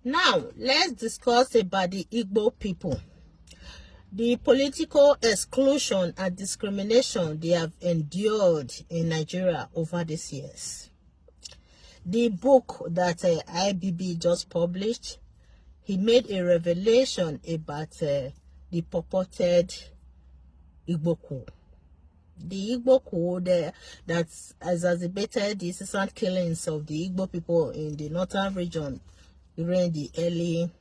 Now, let's discuss about the Igbo people. The political exclusion and discrimination they have endured in Nigeria over these years. The book that IBB just published, he made a revelation about the purported Igbo coup. The Igbo coup that exacerbated the incessant killings of the Igbo people in the northern region during the early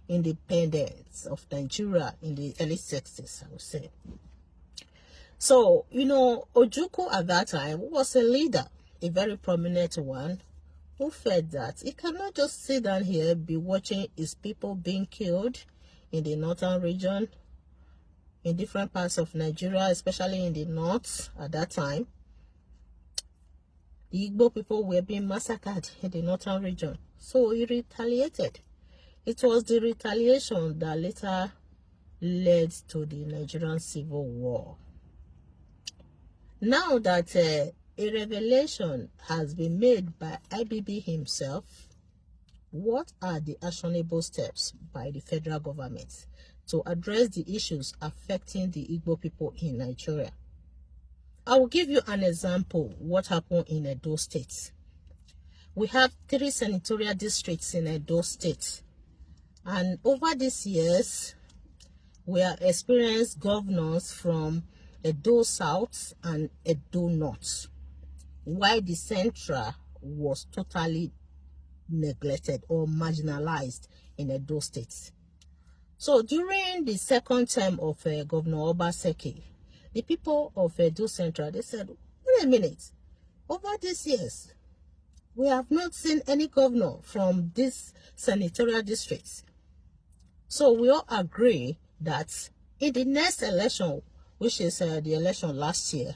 independence of Nigeria in the early 60s, I would say. So, Ojukwu at that time was a leader, a very prominent one, who felt that he cannot just sit down here, be watching his people being killed in the northern region, in different parts of Nigeria, especially in the north at that time. The Igbo people were being massacred in the northern region. So he retaliated. It was the retaliation that later led to the Nigerian Civil War. Now that a revelation has been made by IBB himself, what are the actionable steps by the federal government to address the issues affecting the Igbo people in Nigeria? I will give you an example what happened in Edo State. We have 3 senatorial districts in Edo State. And over these years, we have experienced governors from Edo South and Edo North, while the Central was totally neglected or marginalized in Edo State. So during the second term of Governor Obaseki, the people of Edo Central, they said, wait a minute, over these years, we have not seen any governor from these senatorial districts. So we all agree that in the next election, which is the election last year,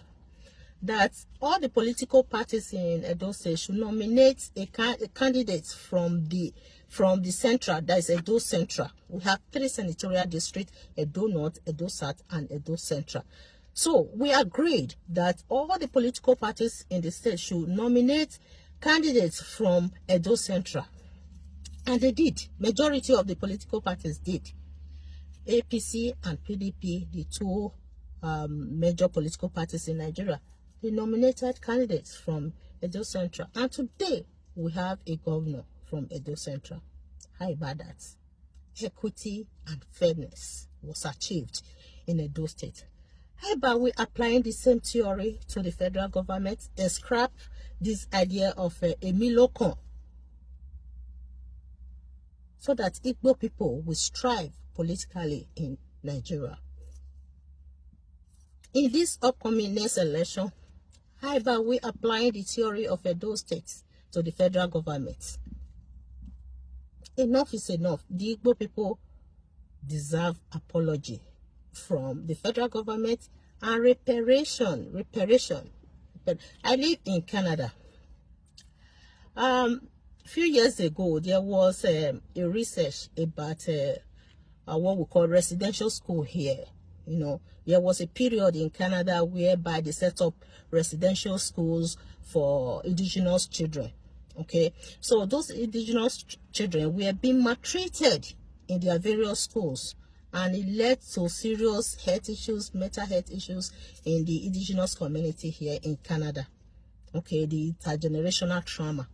that all the political parties in Edo State should nominate a candidate from the Central, that is Edo Central. We have 3 senatorial districts, Edo North, Edo South, and Edo Central. So we agreed that all the political parties in the state should nominate candidates from Edo Central. And they did. Majority of the political parties did. APC and PDP, the 2 major political parties in Nigeria, they nominated candidates from Edo Central. And today, we have a governor from Edo Central. How about that? Equity and fairness was achieved in Edo State. How about we applying the same theory to the federal government and scrap this idea of a Milokon, so that Igbo people will strive politically in Nigeria? In this upcoming next election, how about we applying the theory of Edo State to the federal government? Enough is enough. The Igbo people deserve apology from the federal government and reparation. I live in Canada. A few years ago, there was a research about what we call residential school here. There was a period in Canada whereby they set up residential schools for indigenous children. Okay, so those indigenous children were being maltreated in their various schools, and it led to serious health issues, mental health issues in the indigenous community here in Canada. Okay, the intergenerational trauma.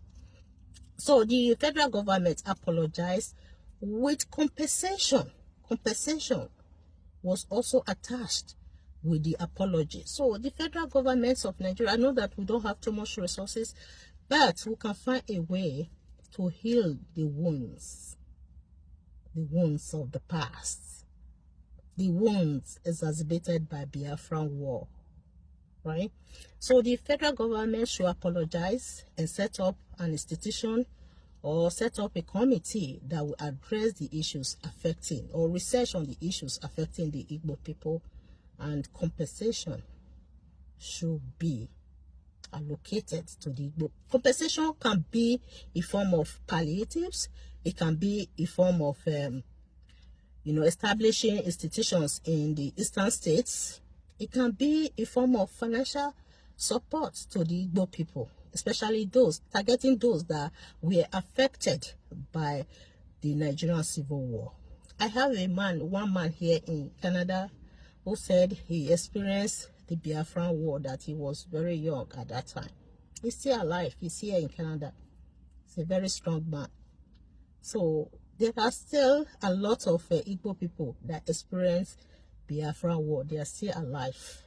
So the federal government apologized with compensation. Compensation was also attached with the apology. So the federal governments of Nigeria, I know that we don't have too much resources, but we can find a way to heal the wounds of the past, the wounds exacerbated by Biafran War, right? So the federal government should apologize and set up an institution or set up a committee that will address the issues affecting, or research on the issues affecting the Igbo people, and compensation should be allocated to the Igbo. Compensation can be in form of palliatives. It can be in form of establishing institutions in the eastern states. It can be in form of financial support to the Igbo people, especially those targeting those that were affected by the Nigerian Civil War. I have one man here in Canada who said he experienced the Biafran War, that he was very young at that time. He's still alive. He's here in Canada. He's a very strong man. So there are still a lot of Igbo people that experience Biafran War. They are still alive.